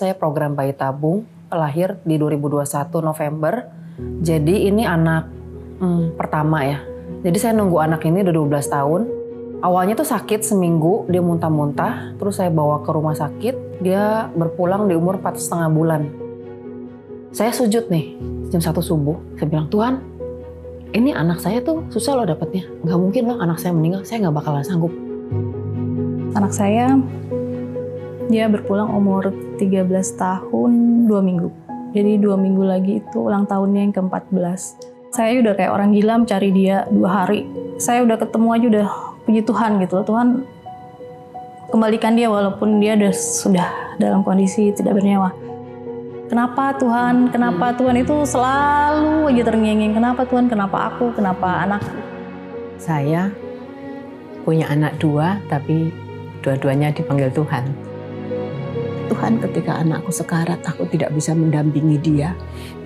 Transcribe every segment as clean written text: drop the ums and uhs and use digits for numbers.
Saya program bayi tabung, lahir di 2021 November. Jadi ini anak pertama ya. Jadi saya nunggu anak ini udah 12 tahun. Awalnya tuh sakit seminggu, dia muntah-muntah. Terus saya bawa ke rumah sakit, dia berpulang di umur 4,5 bulan. Saya sujud nih, jam 1 subuh. Saya bilang, Tuhan, ini anak saya tuh susah loh dapatnya. Nggak mungkin loh anak saya meninggal, saya nggak bakalan sanggup. Anak saya, dia berpulang umur 13 tahun 2 minggu. Jadi 2 minggu lagi itu ulang tahunnya yang ke-14. Saya udah kayak orang gila mencari dia 2 hari. Saya udah ketemu aja udah puji Tuhan gitu loh. Tuhan kembalikan dia walaupun dia sudah dalam kondisi tidak bernyawa. Kenapa Tuhan? Kenapa Tuhan itu selalu aja terngiang-ngiang. Kenapa Tuhan? Kenapa aku? Kenapa anak? Saya punya anak 2 tapi dua-duanya dipanggil Tuhan. Tuhan, ketika anakku sekarat, aku tidak bisa mendampingi dia.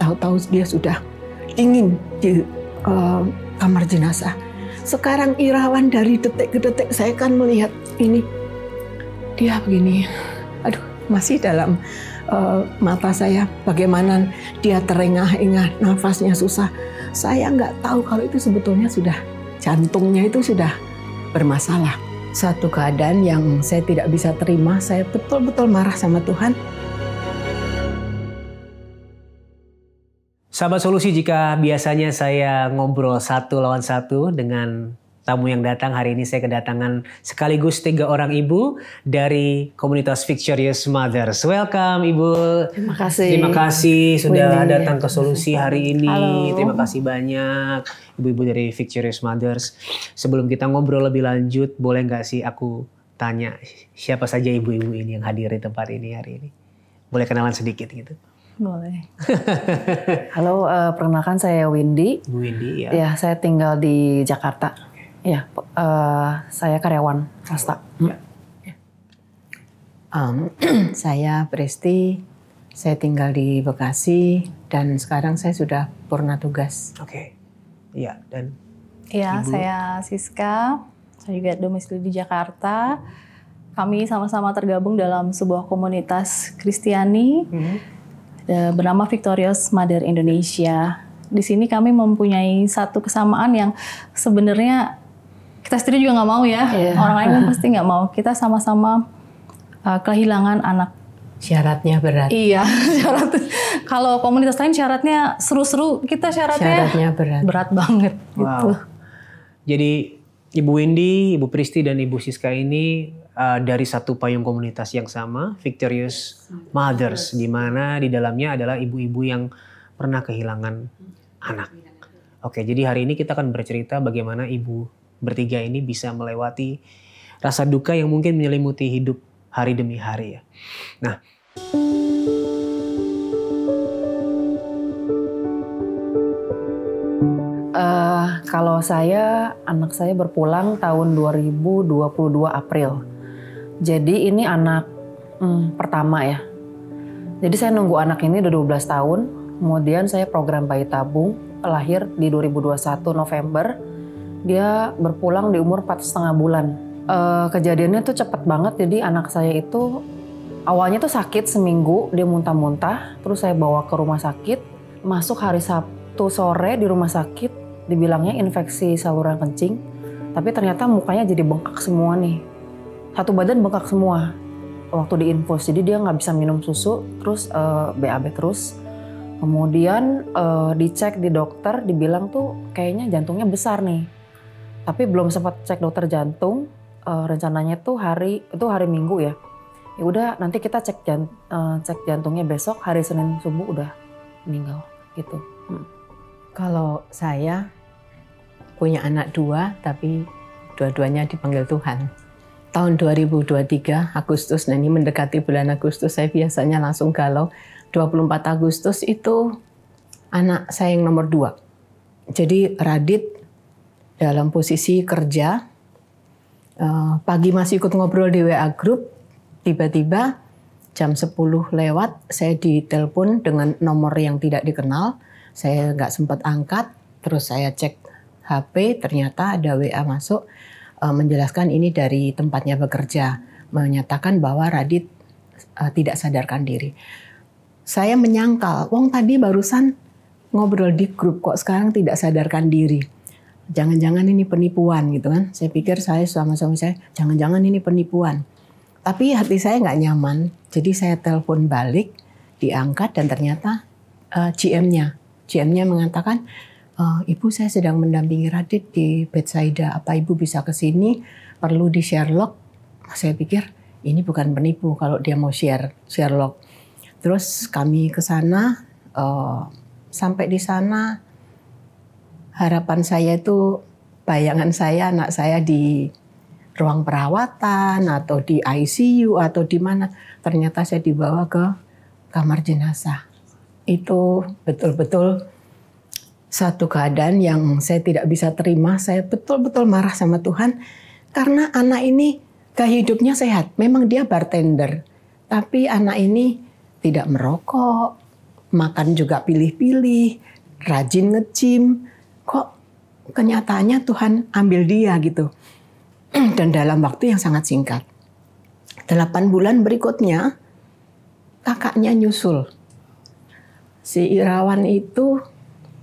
Tahu-tahu dia sudah dingin di kamar jenazah. Sekarang Irawan dari detik ke detik saya kan melihat ini. Dia begini, aduh masih dalam mata saya. Bagaimana dia terengah-engah, nafasnya susah. Saya nggak tahu kalau itu sebetulnya sudah jantungnya itu sudah bermasalah. Satu keadaan yang saya tidak bisa terima, saya betul-betul marah sama Tuhan. Sahabat Solusi, jika biasanya saya ngobrol 1 lawan 1 dengan tamu yang datang, hari ini saya kedatangan sekaligus 3 orang ibu dari komunitas Victorious Mothers. Welcome Ibu. Terima kasih. Terima kasih sudah Windy. datang ke Solusi hari ini. Halo. Terima kasih banyak ibu-ibu dari Victorious Mothers. Sebelum kita ngobrol lebih lanjut, boleh nggak sih aku tanya siapa saja ibu-ibu ini yang hadir di tempat ini hari ini? Boleh kenalan sedikit gitu? Boleh. Halo, perkenalkan saya Windy. Bu Windy ya. Ya, saya tinggal di Jakarta. Ya, saya karyawan swasta. Saya Presti, saya tinggal di Bekasi dan sekarang saya sudah purna tugas. Oke. Iya, dan Iya, Ibu. saya Siska. Saya juga domisili di Jakarta. Kami sama-sama tergabung dalam sebuah komunitas Kristiani bernama Victorious Mother Indonesia. Di sini kami mempunyai satu kesamaan yang sebenarnya kita sendiri juga nggak mau ya. Iya. Orang lain pun pasti nggak mau. Kita sama-sama kehilangan anak. Syaratnya berat. Iya, syarat. Kalau komunitas lain syaratnya seru-seru, kita Syaratnya berat. berat banget gitu. wow. Jadi Ibu Windy, Ibu Pristi dan Ibu Siska ini dari satu payung komunitas yang sama, Victorious Mothers, di mana di dalamnya adalah ibu-ibu yang pernah kehilangan anak. Oke, jadi hari ini kita akan bercerita bagaimana ibu bertiga ini bisa melewati rasa duka yang mungkin menyelimuti hidup hari demi hari ya. Nah, kalau anak saya berpulang tahun 2022 April. Jadi ini anak pertama ya. Jadi saya nunggu anak ini udah 12 tahun. Kemudian saya program bayi tabung, lahir di 2021 November. Dia berpulang di umur 4,5 bulan. Kejadiannya tuh cepet banget. Jadi anak saya itu awalnya tuh sakit seminggu, dia muntah-muntah. Terus saya bawa ke rumah sakit. Masuk hari Sabtu sore di rumah sakit, dibilangnya infeksi saluran kencing. Tapi ternyata mukanya jadi bengkak semua nih. Satu badan bengkak semua waktu diinfus. Jadi dia nggak bisa minum susu, terus BAB terus. Kemudian dicek di dokter, dibilang tuh kayaknya jantungnya besar nih. Tapi belum sempat cek dokter jantung. Rencananya tuh hari Minggu ya. Ya udah nanti kita cek jantungnya besok, hari Senin subuh udah meninggal gitu. Kalau saya punya anak 2 tapi dua-duanya dipanggil Tuhan. Tahun 2023 Agustus, nah ini mendekati bulan Agustus, saya biasanya langsung galau. 24 Agustus itu anak saya yang nomor 2. Jadi Radit dalam posisi kerja, pagi masih ikut ngobrol di WA Group, tiba-tiba jam 10 lewat saya ditelepon dengan nomor yang tidak dikenal. Saya nggak sempat angkat, terus saya cek HP, ternyata ada WA masuk menjelaskan ini dari tempatnya bekerja, menyatakan bahwa Radit tidak sadarkan diri. Saya menyangkal, wong tadi barusan ngobrol di grup kok sekarang tidak sadarkan diri. Jangan-jangan ini penipuan gitu kan. Saya pikir saya sama suami saya, jangan-jangan ini penipuan. Tapi hati saya nggak nyaman. Jadi saya telepon balik, diangkat dan ternyata GM-nya mengatakan, Ibu saya sedang mendampingi Radit di Bethsaida. Apa Ibu bisa ke sini? Perlu di Sherlock. Saya pikir ini bukan penipu kalau dia mau share Sherlock. Terus kami ke sana, sampai di sana harapan saya itu, bayangan saya anak saya di ruang perawatan atau di ICU atau di mana. Ternyata saya dibawa ke kamar jenazah. Itu betul-betul satu keadaan yang saya tidak bisa terima. Saya betul-betul marah sama Tuhan karena anak ini gaya hidupnya sehat. Memang dia bartender, tapi anak ini tidak merokok, makan juga pilih-pilih, rajin nge-gym. Kok kenyataannya Tuhan ambil dia gitu. Dan dalam waktu yang sangat singkat. 8 bulan berikutnya kakaknya nyusul. Si Irawan itu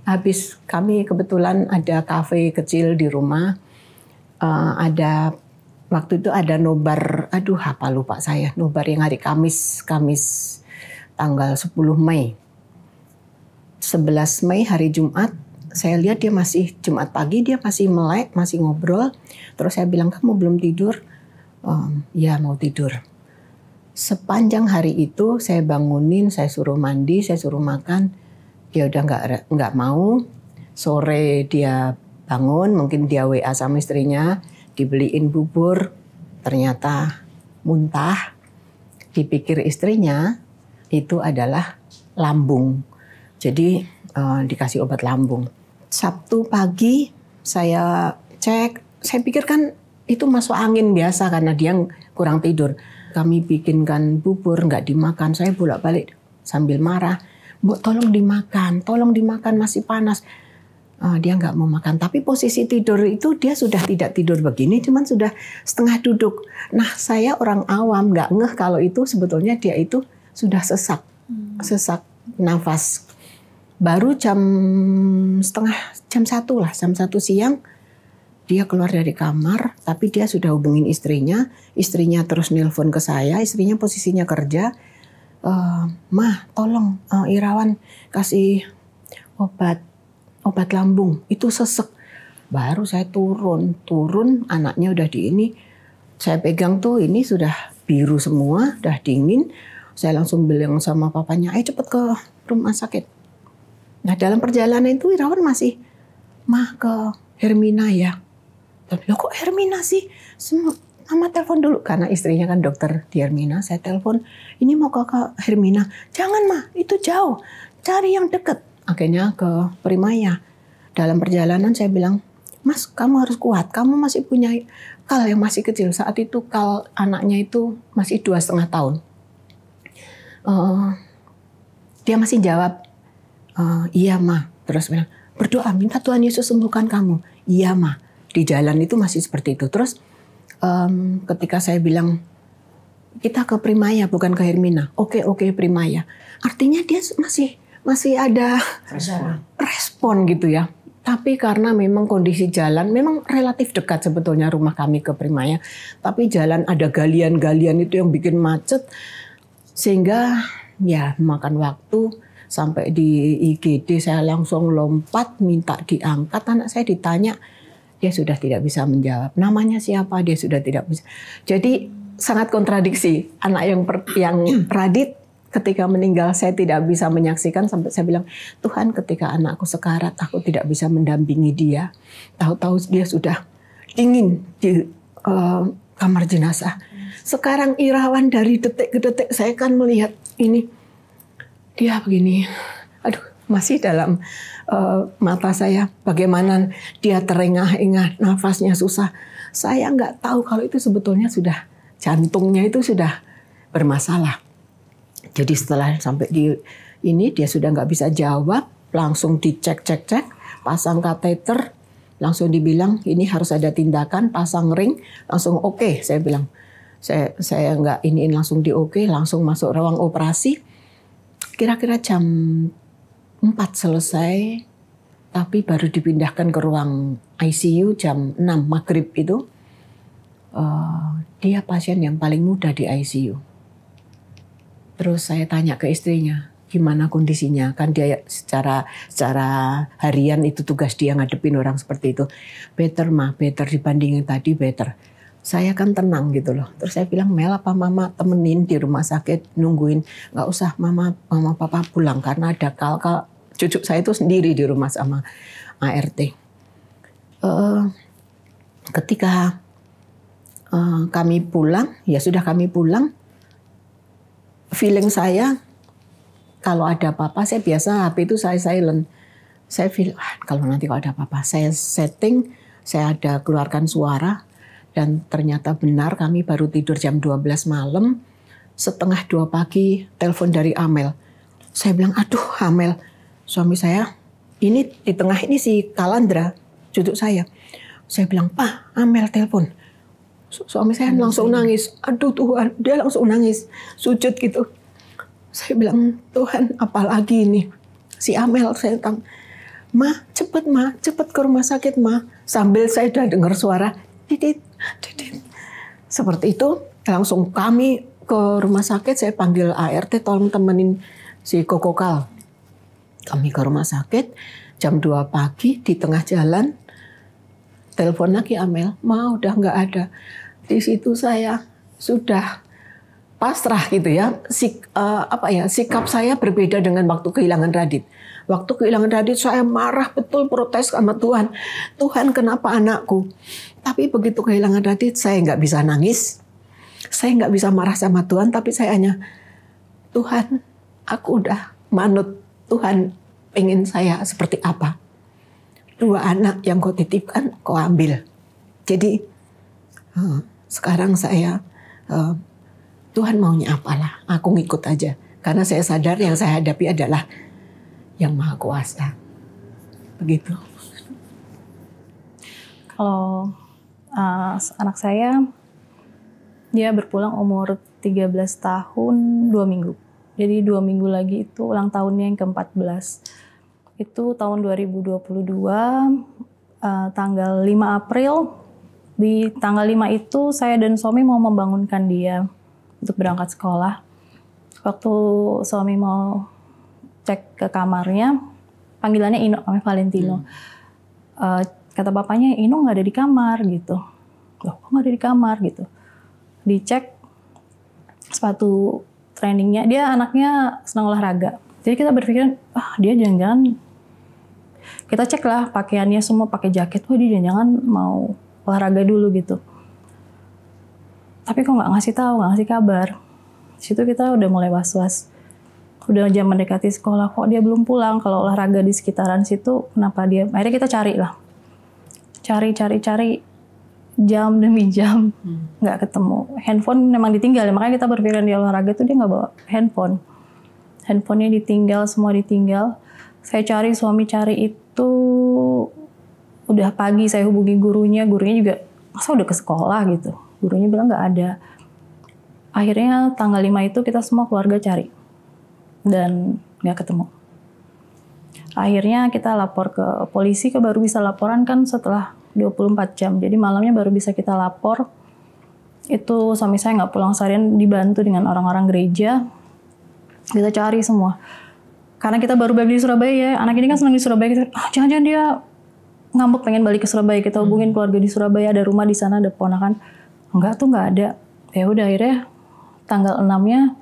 habis, kami kebetulan ada kafe kecil di rumah. Waktu itu ada nobar, lupa saya. Nobar yang hari Kamis tanggal 10 Mei. 11 Mei hari Jumat. Saya lihat dia masih Jumat pagi, dia masih melek, masih ngobrol. Terus saya bilang, kamu belum tidur? Ya mau tidur. Sepanjang hari itu saya bangunin, saya suruh mandi, saya suruh makan. Dia udah nggak mau. Sore dia bangun, mungkin dia WA sama istrinya, dibeliin bubur. Ternyata muntah. Dipikir istrinya itu adalah lambung. Jadi dikasih obat lambung. Sabtu pagi saya cek, saya pikir kan itu masuk angin biasa karena dia kurang tidur. Kami bikinkan bubur, nggak dimakan. Saya bolak-balik sambil marah. Bu, tolong dimakan masih panas. Dia nggak mau makan. Tapi posisi tidur itu dia sudah tidak tidur begini, cuman sudah setengah duduk. Nah saya orang awam nggak ngeh kalau itu sebetulnya dia itu sudah sesak nafas. Baru jam 1 siang dia keluar dari kamar, tapi dia sudah hubungin istrinya terus nelpon ke saya, istrinya posisinya kerja, Mah tolong Irawan kasih obat lambung, itu sesek. Baru saya turun anaknya udah saya pegang tuh ini sudah biru semua, udah dingin, saya langsung bilang sama papanya, ayo cepet ke rumah sakit. Nah dalam perjalanan itu Irawan masih, Mah ke Hermina ya. Loh kok Hermina sih? Mama telepon dulu. Karena istrinya kan dokter di Hermina. Saya telepon, ini mau ke Hermina. Jangan Mah, itu jauh. Cari yang deket. Akhirnya ke Primaya. Dalam perjalanan saya bilang, Mas kamu harus kuat. Kamu masih punya Kal yang masih kecil. Saat itu Kal anaknya itu masih 2,5 tahun. Dia masih jawab, iya Mah. Terus bilang, berdoa minta Tuhan Yesus sembuhkan kamu. Iya Mah. Di jalan itu masih seperti itu. Terus ketika saya bilang kita ke Primaya bukan ke Hermina. Oke Primaya. Artinya dia masih ada respon gitu ya. Tapi karena memang kondisi jalan memang relatif dekat sebetulnya rumah kami ke Primaya. Tapi jalan ada galian-galian itu yang bikin macet. Sehingga ya makan waktu. Sampai di IGD saya langsung lompat minta diangkat. Anak saya ditanya, dia sudah tidak bisa menjawab. Namanya siapa? Dia sudah tidak bisa. Jadi sangat kontradiksi. Anak yang Radit ketika meninggal saya tidak bisa menyaksikan, sampai saya bilang, Tuhan ketika anakku sekarat aku tidak bisa mendampingi dia. Tahu-tahu dia sudah dingin di kamar jenazah. Sekarang Irawan dari detik ke detik saya kan melihat ini. Dia begini, masih dalam mata saya bagaimana dia terengah-engah, nafasnya susah. Saya nggak tahu kalau itu sebetulnya sudah jantungnya itu sudah bermasalah. Jadi setelah sampai di ini dia sudah nggak bisa jawab, langsung dicek, pasang kateter, langsung dibilang ini harus ada tindakan, pasang ring, langsung oke, saya bilang. Saya nggak iniin langsung di OK, langsung masuk ruang operasi. Kira-kira jam 4 selesai, tapi baru dipindahkan ke ruang ICU jam 6 maghrib itu. Dia pasien yang paling muda di ICU. Terus saya tanya ke istrinya, gimana kondisinya? Kan dia secara harian itu tugas dia ngadepin orang seperti itu. Better mah, better dibandingin tadi, better. Saya kan tenang gitu loh. Terus saya bilang, Mel apa mama temenin di rumah sakit nungguin? Nggak usah mama papa pulang karena ada Kal cucu saya itu sendiri di rumah sama ART. Ketika kami pulang, ya sudah kami pulang. Feeling saya kalau ada apa-apa, saya biasa HP itu saya silent. Saya feel kalau nanti kalau ada apa-apa, saya setting, saya ada keluarkan suara. Dan ternyata benar kami baru tidur jam 12 malam, 1:30 pagi telepon dari Amel. Saya bilang, aduh Amel, suami saya, ini di tengah ini si Kalandra, cucu saya. Saya bilang, Pak, Amel telepon. Suami saya langsung nangis. Aduh Tuhan, dia langsung nangis. Sujud gitu. Saya bilang, Tuhan apalagi ini. Si Amel, saya bilang, Ma, cepet ke rumah sakit, Ma. Sambil saya udah dengar suara, didit. Seperti itu, langsung kami ke rumah sakit. Saya panggil ART, tolong temenin si Kokokal. Kami ke rumah sakit, jam 2 pagi, di tengah jalan, telepon lagi Amel, Ma udah nggak ada. Di situ saya sudah pasrah gitu ya. Sikap saya berbeda dengan waktu kehilangan Radit. Waktu kehilangan Radit saya marah betul, protes sama Tuhan. Tuhan kenapa anakku? Tapi begitu kehilangan Radit saya nggak bisa nangis. Saya nggak bisa marah sama Tuhan. Tapi saya hanya, Tuhan aku udah manut. Tuhan pengen saya seperti apa? 2 anak yang kau titipkan kau ambil. Jadi sekarang saya Tuhan maunya apalah, aku ngikut aja. Karena saya sadar yang saya hadapi adalah yang Maha Kuasa. Begitu. Kalau anak saya, dia berpulang umur 13 tahun 2 minggu. Jadi 2 minggu lagi itu ulang tahunnya yang ke-14. Itu tahun 2022, tanggal 5 April. Di tanggal 5 itu saya dan suami mau membangunkan dia untuk berangkat sekolah. Waktu suami mau cek ke kamarnya, panggilannya Ino, namanya Valentino. Kata bapaknya, Ino nggak ada di kamar gitu. Loh, kok nggak ada di kamar gitu? Dicek sepatu trainingnya, dia anaknya senang olahraga. Jadi kita berpikir, dia jangan-jangan, kita cek lah pakaiannya semua pakai jaket, dia jangan-jangan mau olahraga dulu gitu. Tapi kok nggak ngasih tahu, nggak ngasih kabar. Di situ kita udah mulai was-was. Udah jam mendekati sekolah, kok dia belum pulang. Kalau olahraga di sekitaran situ, kenapa dia? Akhirnya kita cari lah. Cari. Jam demi jam. Nggak ketemu. Handphone memang ditinggal. Makanya kita berpikiran dia olahraga tuh dia nggak bawa handphone. Handphonenya ditinggal, semua ditinggal. Saya cari, suami cari itu udah pagi. Saya hubungi gurunya juga, masa udah ke sekolah gitu. Gurunya bilang nggak ada. Akhirnya tanggal 5 itu kita semua keluarga cari. Dan nggak ketemu. Akhirnya kita lapor ke polisi, baru bisa laporan kan setelah 24 jam. Jadi malamnya baru bisa kita lapor. Itu suami saya nggak pulang seharian, dibantu dengan orang-orang gereja. Kita cari semua. Karena kita baru balik di Surabaya ya. Anak ini kan senang di Surabaya. Kita, jangan-jangan dia ngambek pengen balik ke Surabaya. Kita hubungin keluarga di Surabaya, ada rumah di sana, ada ponakan. Enggak tuh nggak ada. Ya udah akhirnya tanggal 6-nya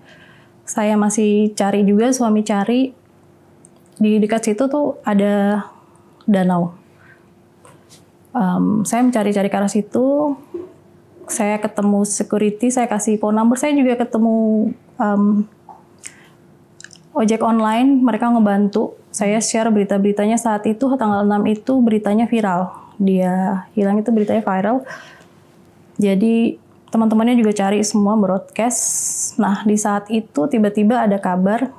saya masih cari juga, suami cari. Di dekat situ tuh ada danau. Saya mencari-cari ke arah situ. Saya ketemu security, saya kasih phone number. Saya juga ketemu ojek online, mereka ngebantu. Saya share berita-beritanya saat itu, tanggal 6 itu beritanya viral. Dia hilang itu beritanya viral. Jadi teman-temannya juga cari semua broadcast. Nah di saat itu tiba-tiba ada kabar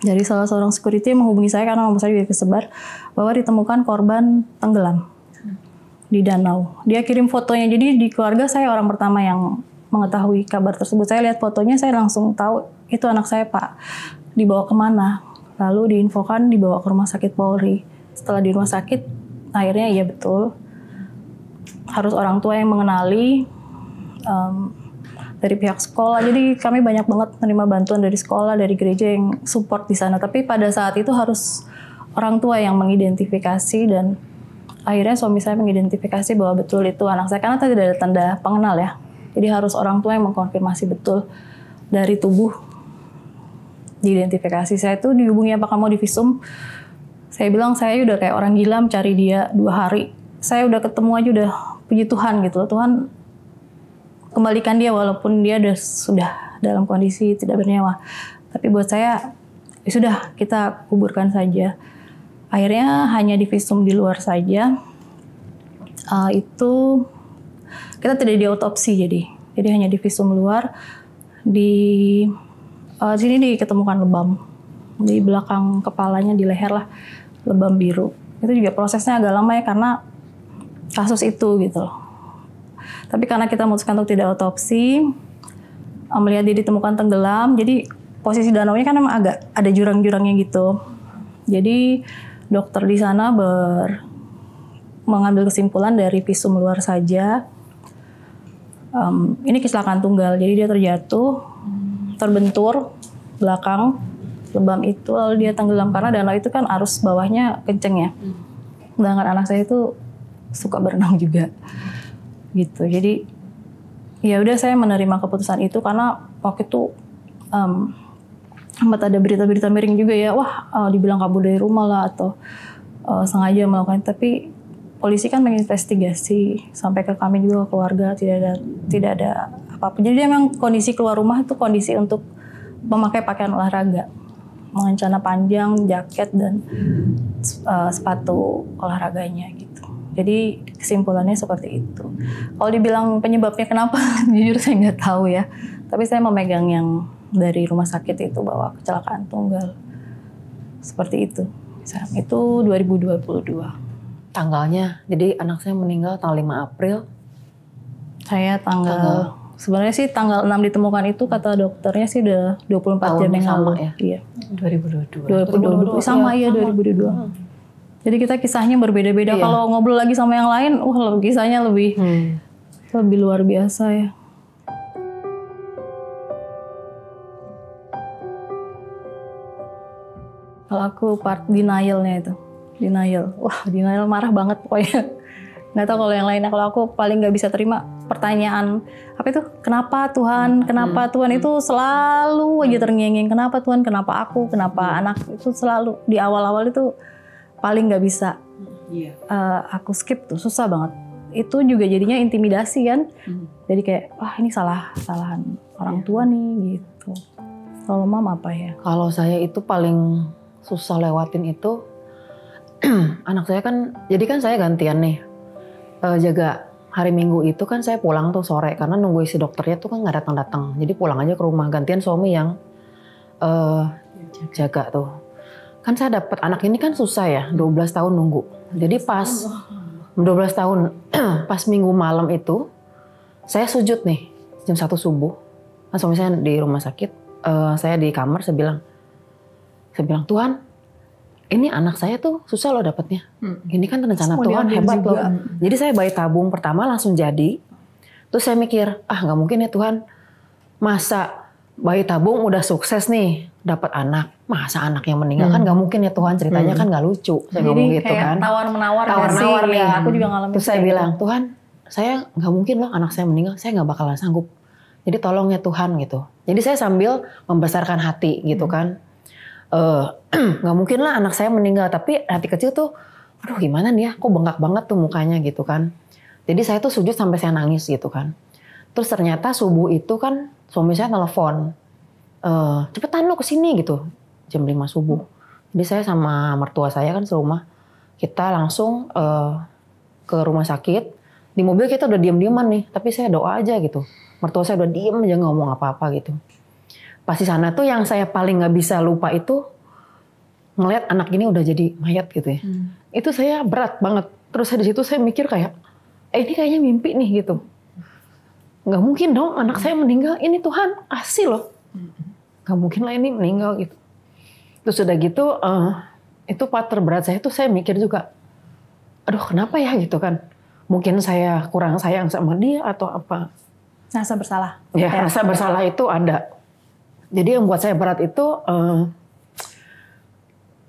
dari salah seorang security yang menghubungi saya karena nomor saya juga kesebar bahwa ditemukan korban tenggelam di danau. Dia kirim fotonya, jadi di keluarga saya orang pertama yang mengetahui kabar tersebut. Saya lihat fotonya, saya langsung tahu itu anak saya Pak. Dibawa kemana? Lalu diinfokan dibawa ke rumah sakit Polri. Setelah di rumah sakit, akhirnya iya betul. Harus orang tua yang mengenali dari pihak sekolah. Jadi kami banyak banget menerima bantuan dari sekolah, dari gereja yang support di sana. Tapi pada saat itu harus orang tua yang mengidentifikasi, dan akhirnya suami saya mengidentifikasi bahwa betul itu anak saya, karena tidak ada tanda pengenal ya. Jadi harus orang tua yang mengkonfirmasi betul dari tubuh diidentifikasi. Saya itu dihubungi apakah mau divisum. Saya bilang saya udah kayak orang gila mencari dia 2 hari. Saya udah ketemu aja udah puji Tuhan gitu loh. Tuhan kembalikan dia walaupun dia sudah dalam kondisi tidak bernyawa. Tapi buat saya ya sudah, kita kuburkan saja. Akhirnya hanya divisum di luar saja. Itu kita tidak diautopsi jadi hanya divisum luar. Di sini diketemukan lebam di belakang kepalanya, di leher lah, lebam biru. Itu juga prosesnya agak lama ya karena kasus itu gitu loh. Tapi karena kita memutuskan untuk tidak autopsi, melihat dia ditemukan tenggelam, jadi posisi danaunya kan memang agak ada jurang-jurangnya gitu. Jadi dokter di sana mengambil kesimpulan dari visum luar saja. Ini kecelakaan tunggal, jadi dia terjatuh, terbentur belakang lebam itu, lalu dia tenggelam karena danau itu kan arus bawahnya kenceng ya. Sedangkan anak saya itu suka berenang juga, gitu. Jadi ya udah, saya menerima keputusan itu karena waktu itu sempat ada berita-berita miring juga ya, dibilang kabur dari rumah lah atau sengaja melakukan. Tapi polisi kan menginvestigasi sampai ke kami juga, ke keluarga, tidak ada apa-apa. Jadi memang kondisi keluar rumah itu kondisi untuk memakai pakaian olahraga, dengan celana panjang, jaket dan sepatu olahraganya gitu. Jadi kesimpulannya seperti itu. Kalau dibilang penyebabnya kenapa, jujur saya nggak tahu ya. Tapi saya memegang yang dari rumah sakit itu bahwa kecelakaan tunggal. Seperti itu. Itu 2022. Tanggalnya, jadi anak saya meninggal tanggal 5 April. Saya sebenarnya sih tanggal 6 ditemukan itu, kata dokternya sih udah 24 jam yang lalu. Ya? Iya. 2022 sama ya 2022. Jadi kita kisahnya berbeda-beda. Iya. Kalau ngobrol lagi sama yang lain, kisahnya lebih luar biasa ya. Kalau aku part denial-nya itu. Denial. Denial marah banget pokoknya. Nggak tahu kalau yang lainnya. Kalau aku paling nggak bisa terima pertanyaan, apa itu? Kenapa Tuhan? Kenapa Tuhan? Itu selalu aja terngiang-ngiang. Kenapa Tuhan? Kenapa aku? Kenapa anak? Itu selalu. Di awal-awal itu paling nggak bisa. Aku skip tuh. Susah banget. Itu juga jadinya intimidasi kan. Jadi kayak, ini kesalahan orang tua nih gitu. Kalau Mama apa ya? Kalau saya itu paling susah lewatin itu, anak saya kan, jadi kan saya gantian nih jaga hari Minggu itu kan saya pulang tuh sore karena nunggu si dokternya tuh kan nggak datang. Jadi pulang aja ke rumah, gantian suami yang jaga tuh. Kan saya dapat anak ini kan susah ya, 12 tahun nunggu. Jadi pas 12 tahun pas Minggu malam itu saya sujud nih jam 1 subuh. Kan suami saya di rumah sakit, saya di kamar, saya bilang Tuhan, ini anak saya tuh susah loh dapatnya. Ini kan rencana Tuhan, hebat loh. Jadi saya bayi tabung pertama langsung jadi. Terus saya mikir, nggak mungkin ya Tuhan, masa bayi tabung udah sukses nih dapat anak, masa anaknya meninggal, kan nggak mungkin ya Tuhan, ceritanya kan nggak lucu. Saya ngomong gitu kan. Tawar-menawar nih. Ya, aku juga ngalamin. Terus saya bilang, Tuhan, saya nggak mungkin loh anak saya meninggal, saya nggak bakalan sanggup. Jadi tolong ya Tuhan gitu. Jadi saya sambil membesarkan hati gitu kan. Nggak mungkin lah anak saya meninggal, tapi hati kecil tuh, aduh gimana nih ya, kok bengkak banget tuh mukanya gitu kan. Jadi saya tuh sujud sampai saya nangis gitu kan. Terus ternyata subuh itu kan suami saya telepon, cepetan lo kesini gitu, jam 5 subuh. Jadi saya sama mertua saya kan serumah, kita langsung ke rumah sakit. Di mobil kita udah diem-dieman nih, tapi saya doa aja gitu. Mertua saya udah diem aja, nggak ngomong apa-apa gitu. Pas di sana tuh yang saya paling nggak bisa lupa itu ngelihat anak ini udah jadi mayat gitu ya. Itu saya berat banget. Terus di situ saya mikir kayak, ini kayaknya mimpi nih gitu. nggak mungkin dong anak saya meninggal, ini Tuhan kasih loh, nggak mungkin lah ini meninggal gitu. Terus udah gitu itu part terberat saya tuh, saya mikir juga, aduh kenapa ya gitu kan, mungkin saya kurang sayang sama dia atau apa. Rasa bersalah. Ya, rasa bersalah itu ada. Jadi yang buat saya berat itu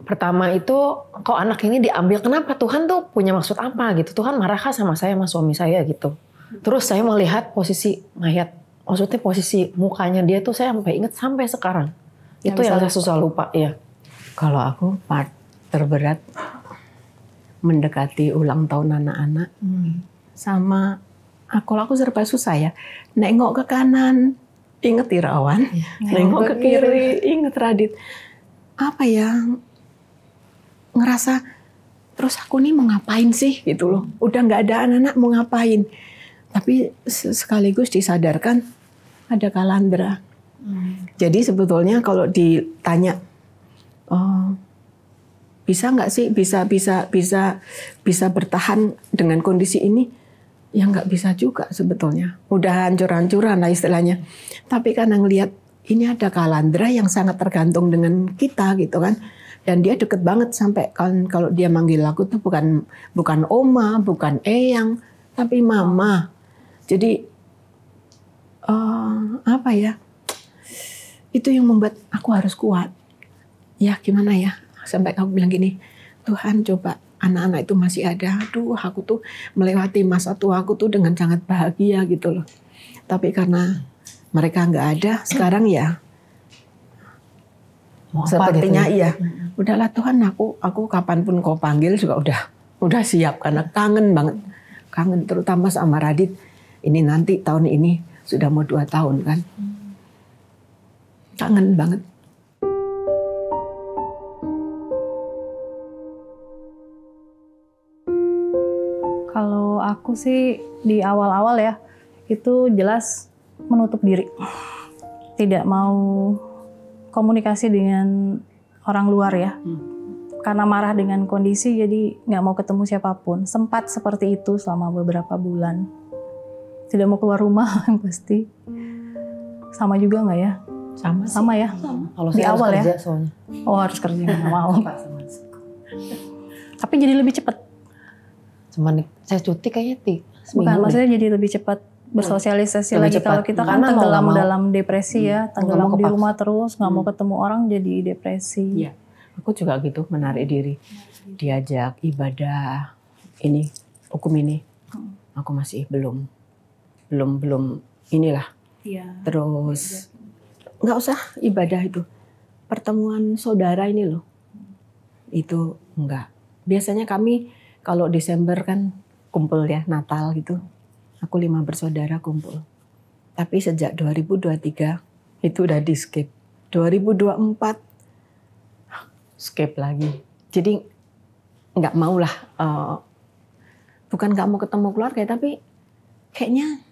pertama itu kok anak ini diambil, kenapa, Tuhan tuh punya maksud apa gitu, Tuhan marahkah sama saya, sama suami saya gitu. Terus saya melihat posisi mayat, maksudnya posisi mukanya dia tuh saya sampai ingat sampai sekarang. Itu yang saya susah lupa ya. Kalau aku part terberat mendekati ulang tahun anak-anak, sama aku serba susah ya. Nengok ke kanan, inget Irawan. Nengok ke kiri, inget Radit. Apa ya, ngerasa terus aku nih mau ngapain sih gitu loh. Udah nggak ada anak-anak mau ngapain. Tapi sekaligus disadarkan ada Kalandra. Jadi sebetulnya kalau ditanya, bisa nggak sih bisa bertahan dengan kondisi ini? Ya nggak bisa juga sebetulnya. Udah hancur-hancuran lah istilahnya. Tapi karena ngelihat ini ada Kalandra yang sangat tergantung dengan kita gitu kan. Dan dia deket banget sampai kalau dia manggil aku tuh bukan oma, bukan eyang, tapi mama. Jadi apa ya? Itu yang membuat aku harus kuat. Ya gimana ya? Sampai aku bilang gini, Tuhan coba anak-anak itu masih ada. Aduh, aku tuh melewati masa tua aku tuh dengan sangat bahagia gitu loh. Tapi karena mereka nggak ada, sekarang ya sepertinya gitu ya? Iya. Udahlah Tuhan, aku kapanpun kau panggil juga udah siap karena kangen banget. Kangen terutama sama Radit. Ini nanti tahun ini sudah mau 2 tahun kan. Kangen banget. Kalau aku sih di awal-awal ya, itu jelas menutup diri. Tidak mau komunikasi dengan orang luar ya. Karena marah dengan kondisi, jadi nggak mau ketemu siapapun. Sempat seperti itu selama beberapa bulan. Tidak mau keluar rumah pasti. Sama juga nggak ya? Sama ya? Kalau di saya awal harus kerja ya? soalnya. Oh harus kerja, nggak mau. Tapi jadi lebih cepat. Cuman saya cuti kayaknya Bukan, maksudnya jadi lebih cepat bersosialisasi lebih lagi. cepat. Kalau kita kan Karena mau tenggelam nggak mau. dalam depresi ya, tenggelam mau di kepaksa. rumah terus, nggak mau ketemu orang jadi depresi. Iya, aku juga gitu, menarik diri. Diajak ibadah ini, hukum ini, aku masih belum inilah. Iya. Terus nggak usah ibadah itu, pertemuan saudara ini loh, itu enggak. Biasanya kami kalau Desember kan kumpul ya, Natal gitu. Aku 5 bersaudara kumpul. Tapi sejak 2023 itu udah di skip. 2024 skip lagi. Jadi nggak mau lah. Bukan nggak mau ketemu keluarga, tapi kayaknya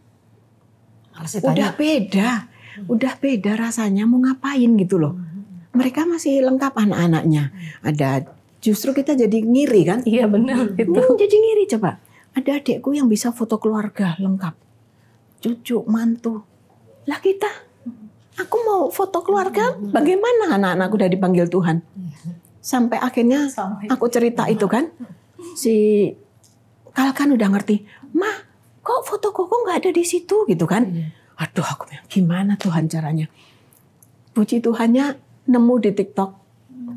udah beda rasanya mau ngapain gitu loh. Mereka masih lengkap anak-anaknya. Ada, justru kita jadi ngiri kan? Iya benar itu. Jadi ngiri coba. Ada adikku yang bisa foto keluarga lengkap. Cucu, mantu. Lah kita, aku mau foto keluarga, bagaimana anak-anakku udah dipanggil Tuhan? Sampai akhirnya aku cerita itu kan. Si Kalkan udah ngerti. Ma, kok foto koko nggak ada di situ gitu kan? Aduh, aku bilang gimana Tuhan caranya? Puji Tuhannya nemu di TikTok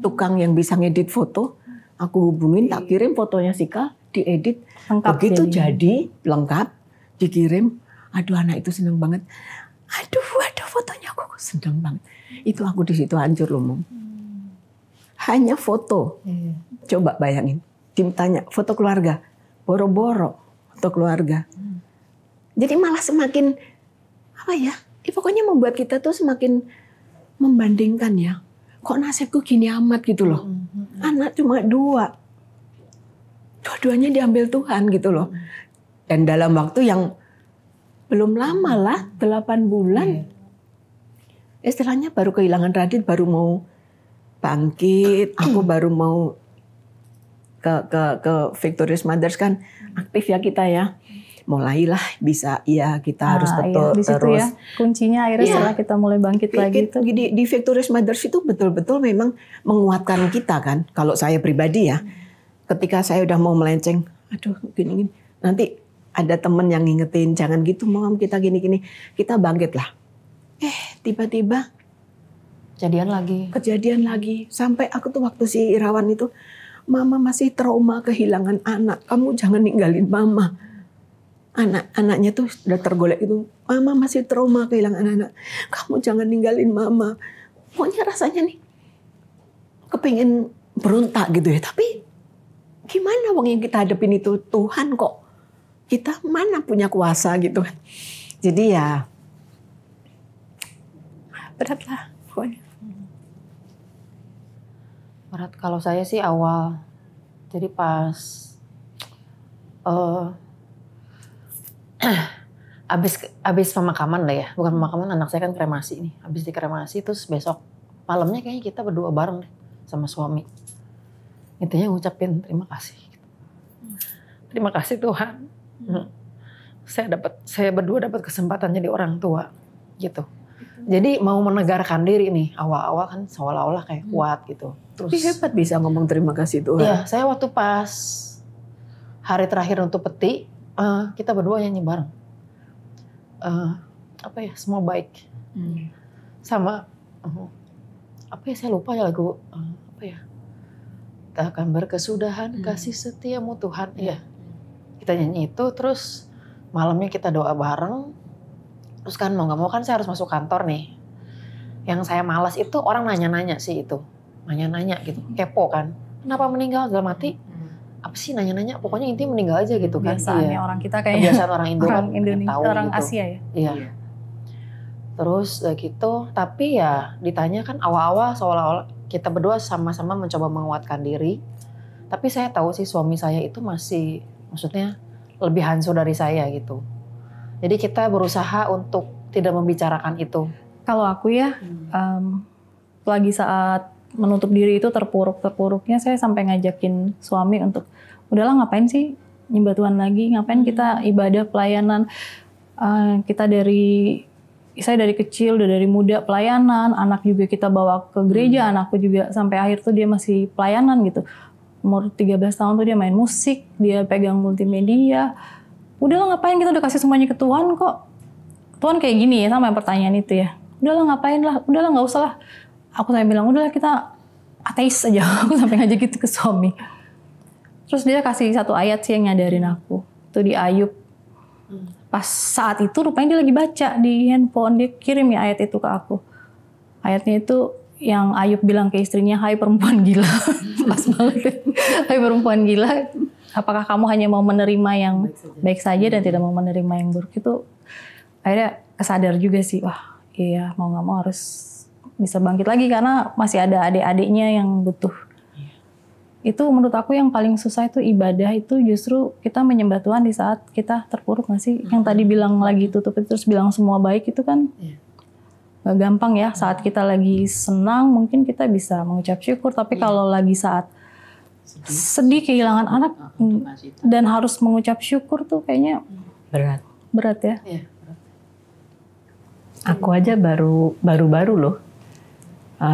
tukang yang bisa ngedit foto. Aku hubungin, tak kirim fotonya Sika, diedit. Lengkap Begitu jadi lengkap, dikirim. Aduh, anak itu seneng banget. Aduh, fotonya aku seneng banget. Itu aku di situ hancur loh, Mom. Hanya foto. Coba bayangin. Tim tanya, foto keluarga. Boro-boro foto keluarga. Jadi malah semakin, apa ya, pokoknya membuat kita tuh semakin membandingkan ya. Kok nasibku gini amat gitu loh. Anak cuma 2. Dua-duanya diambil Tuhan gitu loh. Dan dalam waktu yang belum lama lah, 8 bulan. Istilahnya baru kehilangan Radit, baru mau bangkit. Aku baru mau ke Victorious Mothers kan aktif ya kita ya. mulailah bisa ya kita harus betul di situ terus. Ya, kuncinya akhirnya setelah kita mulai bangkit lagi itu. Di Victorious Mothers itu betul-betul memang menguatkan kita kan. Kalau saya pribadi ya, ketika saya udah mau melenceng, aduh gini-gini, nanti ada temen yang ngingetin, jangan gitu Mom, kita gini-gini, kita bangkit lah. Tiba-tiba kejadian lagi. Sampai aku tuh waktu si Irawan itu, Mama masih trauma kehilangan anak, kamu jangan ninggalin Mama. Anak-anaknya tuh udah tergolek itu, Mama masih trauma kehilangan anak, kamu jangan ninggalin Mama. Pokoknya rasanya nih, kepingin berontak gitu ya. Tapi gimana wong yang kita hadapin itu Tuhan kok. Kita mana punya kuasa gitu kan. Jadi ya, berat lah pokoknya. Berat kalau saya sih awal. Jadi pas abis pemakaman lah ya. Bukan pemakaman, anak saya kan kremasi nih. Abis dikremasi terus besok malamnya kayaknya kita berdua bareng deh sama suami. Intinya ngucapin terima kasih. Terima kasih Tuhan. Saya berdua dapat kesempatan jadi orang tua gitu. Jadi mau menegarkan diri nih, awal-awal kan seolah-olah kayak kuat gitu. Terus Tapi hebat bisa ngomong terima kasih Tuhan. Iya, saya waktu pas hari terakhir untuk peti, kita berdua nyanyi bareng. Semua baik. Sama saya lupa ya lagu takkan berkesudahan kasih setiamu Tuhan. Iya. Kita nyanyi itu, terus malamnya kita doa bareng. Terus kan mau gak mau kan saya harus masuk kantor nih. Yang saya malas itu orang nanya-nanya sih itu. Nanya-nanya gitu, kepo kan. Kenapa meninggal? Dalam hati, apa sih nanya-nanya? Pokoknya intinya meninggal aja gitu kan. Kebiasaannya orang kita kayaknya. Kebiasaan orang Indo kan. Indonesia, tahu orang gitu. Asia ya? Iya. Terus gitu, tapi ya ditanya kan awal-awal seolah-olah kita berdua sama-sama mencoba menguatkan diri. Tapi saya tahu sih suami saya itu masih, maksudnya lebih hancur dari saya gitu. Jadi kita berusaha untuk tidak membicarakan itu. Kalau aku ya, lagi saat menutup diri itu terpuruk-terpuruknya, saya sampai ngajakin suami untuk, udahlah ngapain sih nyembah Tuhan lagi, ngapain kita ibadah pelayanan. Saya dari kecil, udah dari muda pelayanan, anak juga kita bawa ke gereja, anakku juga sampai akhir tuh dia masih pelayanan gitu. Umur 13 tahun tuh dia main musik, dia pegang multimedia. Udahlah ngapain, kita udah kasih semuanya ke Tuhan kok. Tuhan kayak gini ya, sama pertanyaan itu ya. Udahlah ngapain lah, udahlah nggak usah lah. Aku sampai bilang, udahlah kita ateis aja. Aku sampai ngajak gitu ke suami. Terus dia kasih satu ayat sih yang nyadarin aku. Itu di Ayub. Pas saat itu rupanya dia lagi baca di handphone. Dia kirim ya ayat itu ke aku. Ayatnya itu yang Ayub bilang ke istrinya, hai perempuan gila. Pas banget. Hai perempuan gila. Apakah kamu hanya mau menerima yang baik saja dan tidak mau menerima yang buruk? Itu akhirnya kesadar juga sih, wah iya mau gak mau harus bisa bangkit lagi karena masih ada adik-adiknya yang butuh. Itu menurut aku yang paling susah itu ibadah itu justru kita menyembah Tuhan di saat kita terpuruk gak sih? Yang tadi bilang lagi tutup terus bilang semua baik itu kan gak gampang ya. Saat kita lagi senang mungkin kita bisa mengucap syukur, tapi kalau lagi saat sedih kehilangan anak dan harus mengucap syukur tuh kayaknya berat ya. Aku aja baru loh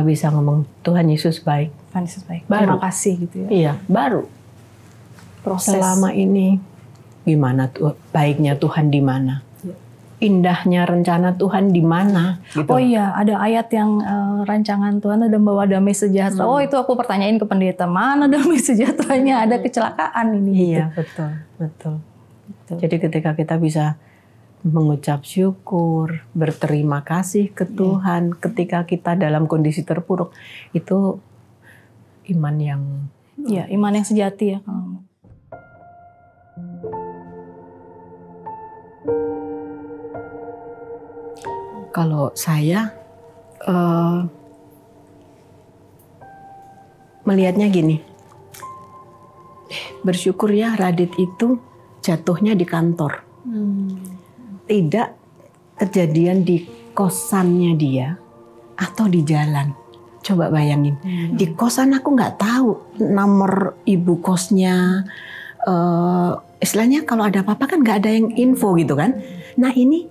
bisa ngomong Tuhan Yesus baik. Tuhan Yesus baik. Baru. Terima kasih gitu ya. Iya, baru. Proses. Selama ini gimana tuh baiknya Tuhan di mana? Indahnya rencana Tuhan di mana? Gitu. Oh iya, ada ayat yang rancangan Tuhan ada membawa damai sejahtera. Oh itu aku pertanyain ke pendeta, mana damai sejahteranya? Ada kecelakaan ini. Iya, gitu. betul. Jadi ketika kita bisa mengucap syukur, berterima kasih ke Tuhan ketika kita dalam kondisi terpuruk, itu iman yang iman yang sejati ya. Kalau saya melihatnya gini, bersyukur ya Radit itu jatuhnya di kantor, tidak kejadian di kosannya dia atau di jalan. Coba bayangin, di kosan aku nggak tahu nomor ibu kosnya, istilahnya kalau ada apa-apa kan nggak ada yang info gitu kan. Nah ini,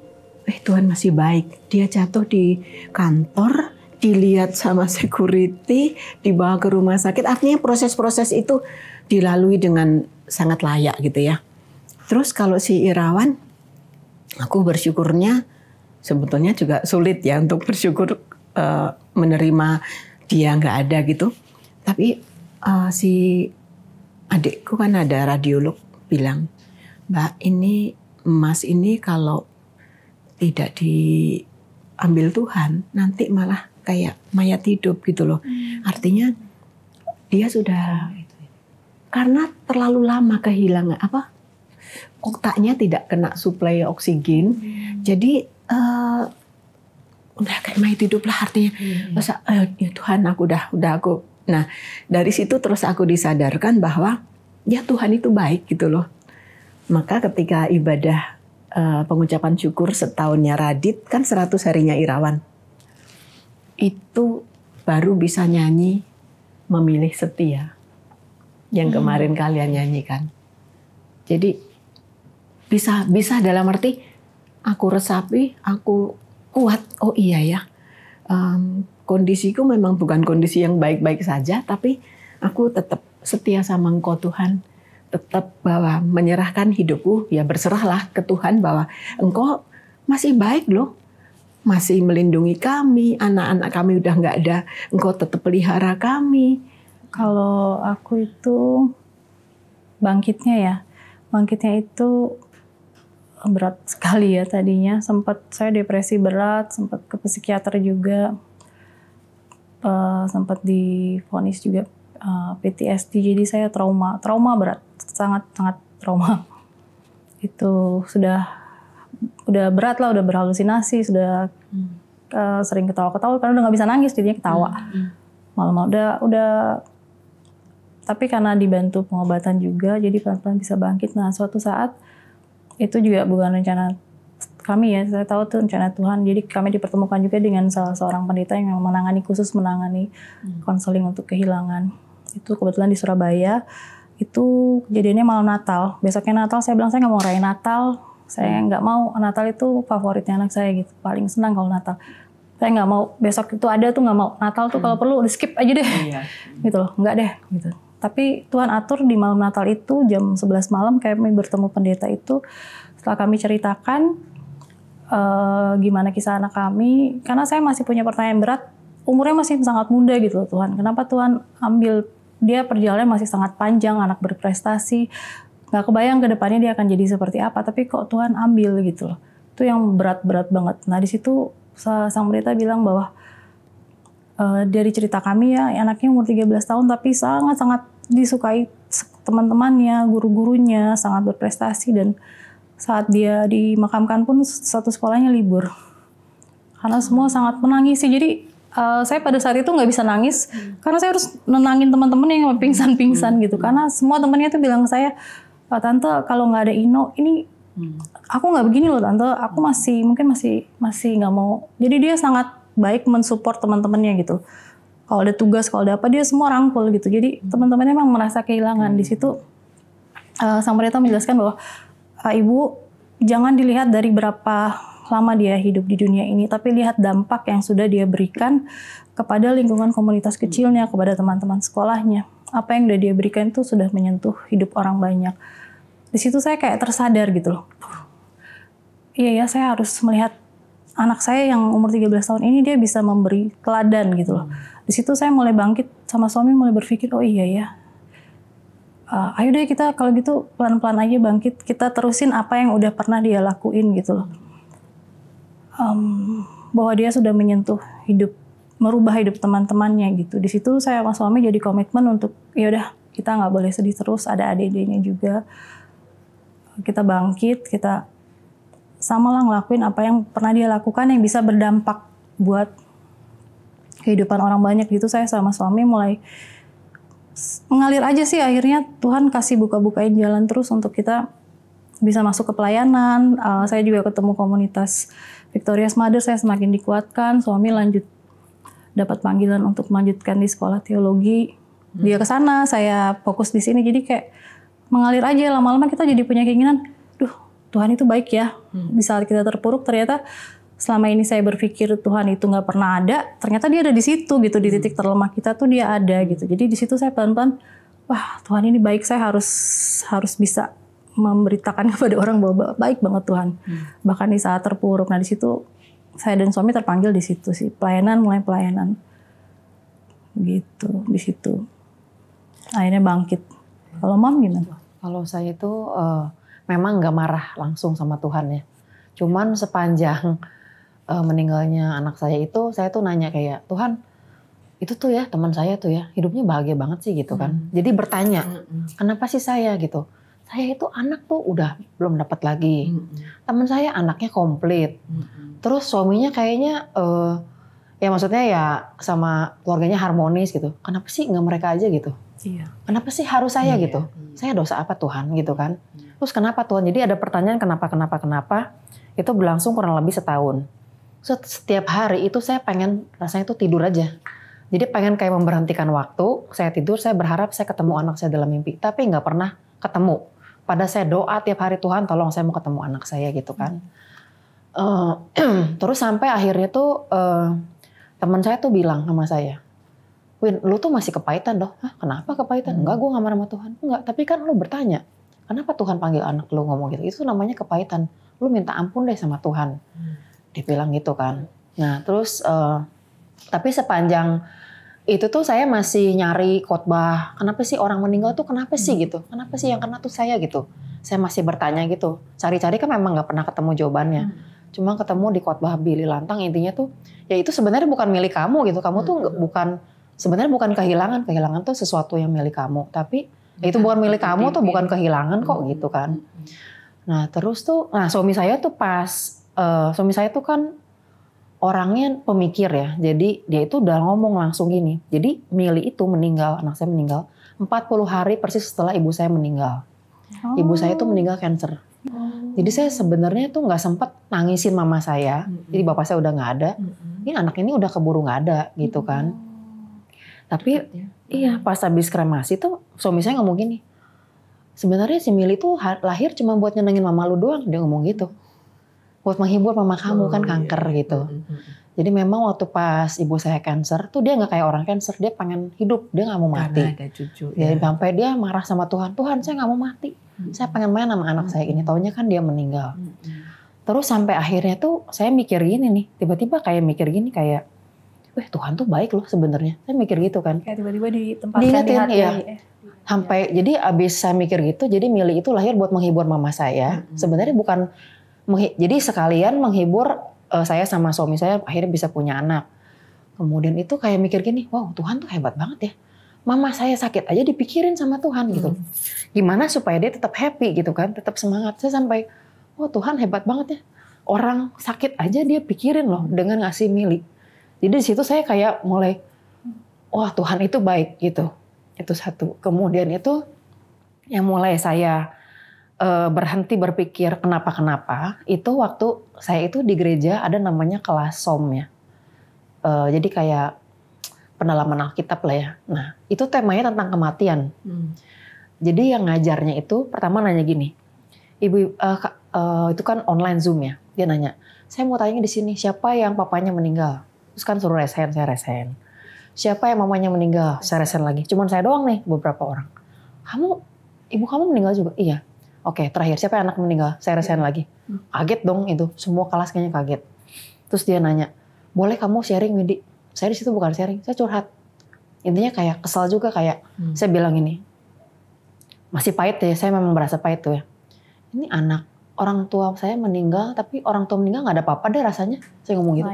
Tuhan masih baik. Dia jatuh di kantor, dilihat sama security, dibawa ke rumah sakit. Artinya proses-proses itu dilalui dengan sangat layak gitu ya. Terus kalau si Irawan, aku bersyukurnya sebetulnya juga sulit ya untuk bersyukur menerima dia nggak ada gitu. Tapi si adikku kan ada radiolog bilang, Mbak ini emas ini kalau tidak diambil Tuhan nanti malah kayak mayat hidup gitu loh. Artinya dia sudah karena terlalu lama kehilangan otaknya tidak kena suplai oksigen. Jadi udah kayak mayat hidup lah artinya. Masa ya Tuhan udah aku. Nah, dari situ terus aku disadarkan bahwa ya Tuhan itu baik gitu loh. Maka ketika ibadah pengucapan syukur setahunnya Radit, kan 100 harinya Irawan. Itu baru bisa nyanyi Memilih Setia. Yang kemarin kalian nyanyikan. Jadi bisa dalam arti aku resapi, aku kuat. Oh iya ya. Kondisiku memang bukan kondisi yang baik-baik saja, tapi aku tetap setia sama Engkau Tuhan, tetap bahwa menyerahkan hidupku, ya berserahlah ke Tuhan bahwa Engkau masih baik loh, masih melindungi kami, anak-anak kami udah nggak ada, Engkau tetap pelihara kami. Kalau aku itu bangkitnya itu berat sekali ya tadinya, saya depresi berat, sempat ke psikiater juga. Sempat divonis juga PTSD, jadi saya trauma berat, sangat trauma. Itu udah berat lah, udah berhalusinasi, sudah sering ketawa-ketawa karena udah nggak bisa nangis, jadinya ketawa. Malam udah tapi karena dibantu pengobatan juga, jadi pelan-pelan bisa bangkit. Nah suatu saat itu juga bukan rencana kami ya, saya tahu itu rencana Tuhan. Jadi kami dipertemukan juga dengan salah seorang pendeta yang menangani konseling untuk kehilangan. Itu kebetulan di Surabaya. Itu kejadiannya malam Natal. Besoknya Natal saya bilang saya nggak mau rayain Natal. Saya nggak mau, Natal itu favoritnya anak saya gitu. Paling senang kalau Natal. Saya nggak mau besok itu ada tuh, nggak mau. Natal tuh kalau perlu di skip aja deh. Gitu loh, nggak deh gitu. Tapi Tuhan atur di malam Natal itu jam 11 malam kami bertemu pendeta itu. Setelah kami ceritakan gimana kisah anak kami, karena saya masih punya pertanyaan berat, umurnya masih sangat muda gitu loh Tuhan. Kenapa Tuhan ambil dia, perjalanan masih sangat panjang, anak berprestasi, nggak kebayang ke depannya dia akan jadi seperti apa, tapi kok Tuhan ambil gitu loh. Itu yang berat-berat banget. Nah di situ sang pendeta bilang bahwa dari cerita kami ya, anaknya umur 13 tahun tapi sangat-sangat disukai teman-temannya, guru-gurunya, sangat berprestasi, dan saat dia dimakamkan pun satu sekolahnya libur. Karena semua sangat menangisi. Jadi saya pada saat itu nggak bisa nangis karena saya harus nenangin teman-teman yang pingsan-pingsan gitu. Karena semua temannya itu bilang saya, Tante kalau nggak ada Ino ini aku nggak begini loh Tante. Aku masih nggak mau. Jadi dia sangat baik mensupport teman-temannya gitu. Kalau ada tugas, kalau ada apa dia semua rangkul gitu. Jadi teman-temannya memang merasa kehilangan. Di situ sang pendeta menjelaskan bahwa Ibu, jangan dilihat dari berapa lama dia hidup di dunia ini, tapi lihat dampak yang sudah dia berikan kepada lingkungan komunitas kecilnya, kepada teman-teman sekolahnya. Apa yang sudah dia berikan itu sudah menyentuh hidup orang banyak. Di situ saya kayak tersadar gitu loh. Iya ya, saya harus melihat anak saya yang umur 13 tahun ini dia bisa memberi teladan gitu loh. Di situ saya mulai bangkit sama suami, mulai berpikir, oh iya ya. Ayo deh kita kalau gitu pelan-pelan aja bangkit, kita terusin apa yang udah pernah dia lakuin gitu loh. Bahwa dia sudah menyentuh hidup, merubah hidup teman-temannya gitu. Di situ saya sama suami jadi komitmen untuk ya udah kita nggak boleh sedih terus, ada adik-adiknya juga. Kita bangkit, kita samalah ngelakuin apa yang pernah dia lakukan yang bisa berdampak buat kehidupan orang banyak gitu. Saya sama suami mulai mengalir aja sih, akhirnya Tuhan kasih buka-bukain jalan terus untuk kita bisa masuk ke pelayanan. Saya juga ketemu komunitas Victorious Mother, saya semakin dikuatkan. Suami lanjut dapat panggilan untuk melanjutkan di sekolah teologi. Dia ke sana, saya fokus di sini. Jadi kayak mengalir aja, lama-lama kita jadi punya keinginan, duh Tuhan itu baik ya. Di saat kita terpuruk ternyata selama ini saya berpikir Tuhan itu nggak pernah ada, ternyata dia ada di situ gitu, di titik terlemah kita tuh dia ada gitu. Jadi di situ saya pelan-pelan, wah Tuhan ini baik, saya harus bisa memberitakan kepada orang bahwa baik banget Tuhan. Bahkan di saat terpuruk. Nah di situ saya dan suami terpanggil di situ sih, mulai pelayanan gitu di situ. Akhirnya bangkit. Kalau Mam gimana? Kalau saya itu memang nggak marah langsung sama Tuhan ya. Cuman sepanjang meninggalnya anak saya itu, saya tuh nanya kayak, Tuhan itu tuh ya teman saya tuh ya hidupnya bahagia banget sih gitu kan. Jadi bertanya, kenapa sih saya gitu? Saya itu anak tuh udah belum dapat lagi. Teman saya anaknya komplit. Terus suaminya kayaknya ya maksudnya ya sama keluarganya harmonis gitu. Kenapa sih nggak mereka aja gitu? Iya. Kenapa sih harus saya gitu? Saya dosa apa Tuhan gitu kan? Terus kenapa Tuhan? Jadi ada pertanyaan kenapa. Itu berlangsung kurang lebih setahun. Setiap hari itu saya pengen rasanya itu tidur aja. Jadi pengen kayak memberhentikan waktu. Saya tidur, saya berharap saya ketemu anak saya dalam mimpi. Tapi nggak pernah ketemu. Pada saya doa tiap hari, Tuhan tolong saya mau ketemu anak saya gitu kan. Terus sampai akhirnya tuh teman saya tuh bilang sama saya, Win, lu tuh masih kepahitan loh. Hah, kenapa kepahitan? Enggak, gue gak marah sama Tuhan. Enggak, tapi kan lu bertanya, kenapa Tuhan panggil anak lu ngomong gitu? Itu namanya kepahitan. Lu minta ampun deh sama Tuhan. Dia bilang gitu kan. Nah terus, tapi sepanjang itu tuh saya masih nyari khotbah. Kenapa sih orang meninggal tuh kenapa sih gitu? Kenapa sih yang kena tuh saya gitu? Saya masih bertanya gitu. Cari-cari kan memang gak pernah ketemu jawabannya. Cuma ketemu di khotbah Billy Lantang, intinya tuh, ya itu sebenarnya bukan milik kamu gitu. Kamu tuh sebenarnya bukan kehilangan tuh sesuatu yang milik kamu, tapi itu bukan milik kamu tuh bukan kehilangan kok gitu kan. Nah terus tuh, suami saya tuh suami saya tuh kan orangnya pemikir ya, jadi dia itu udah ngomong langsung gini, jadi Mili itu meninggal, anak saya meninggal 40 hari persis setelah ibu saya meninggal. Ibu saya tuh meninggal kanker. Jadi saya sebenarnya tuh nggak sempat nangisin mama saya, jadi bapak saya udah nggak ada, ini anak ini udah keburu nggak ada gitu kan. Tapi iya pas habis kremasi tuh suami saya ngomong gini, sebenarnya si Mili tuh lahir cuma buat nyenengin mama lu doang, dia ngomong gitu. Buat menghibur mama kamu kan kanker gitu. Jadi memang waktu pas ibu saya kanker tuh dia nggak kayak orang kanker, dia pengen hidup, dia nggak mau mati. Karena ada cucu. Ya. Sampai dia marah sama Tuhan, Tuhan saya nggak mau mati, saya pengen main sama anak saya ini. Taunya kan dia meninggal. Terus sampai akhirnya tuh saya mikir gini nih, tiba-tiba kayak mikir gini kayak, wah Tuhan tuh baik loh sebenarnya. Saya mikir gitu kan. Kayak tiba-tiba ditempatkan di hati. Ya. Sampai jadi abis saya mikir gitu, jadi Mili itu lahir buat menghibur mama saya. Sebenarnya bukan, jadi sekalian menghibur saya sama suami saya akhirnya bisa punya anak. Kemudian itu kayak mikir gini, wow Tuhan tuh hebat banget ya. Mama saya sakit aja dipikirin sama Tuhan gitu. Gimana supaya dia tetap happy gitu kan, tetap semangat. Saya sampai, oh Tuhan hebat banget ya. Orang sakit aja dia pikirin loh dengan ngasih Mili. Jadi di situ saya kayak mulai, wah Tuhan itu baik gitu. Itu satu. Kemudian itu yang mulai saya berhenti berpikir kenapa. Itu waktu saya itu di gereja ada namanya kelas SOM ya. Jadi kayak pendalaman Alkitab lah ya. Nah itu temanya tentang kematian. Jadi yang ngajarnya itu pertama nanya gini, Ibu itu kan online Zoom ya. Dia nanya, saya mau tanya di sini siapa yang papanya meninggal? Terus kan suruh resen, saya resen. Siapa yang mamanya meninggal? Saya resen lagi. Cuman saya doang nih, beberapa orang. Ibu kamu meninggal juga? Iya. Oke, terakhir siapa yang anak meninggal? Saya resen lagi. Kaget dong itu, semua kelas kayaknya kaget. Terus dia nanya, boleh kamu sharing Windy? Saya di situ bukan sharing, saya curhat. Intinya kayak kesal juga kayak, saya bilang ini, masih pahit ya, saya memang merasa pahit tuh ya. Ini anak, orang tua saya meninggal, tapi orang tua meninggal nggak ada apa-apa deh rasanya. Saya ngomong gitu.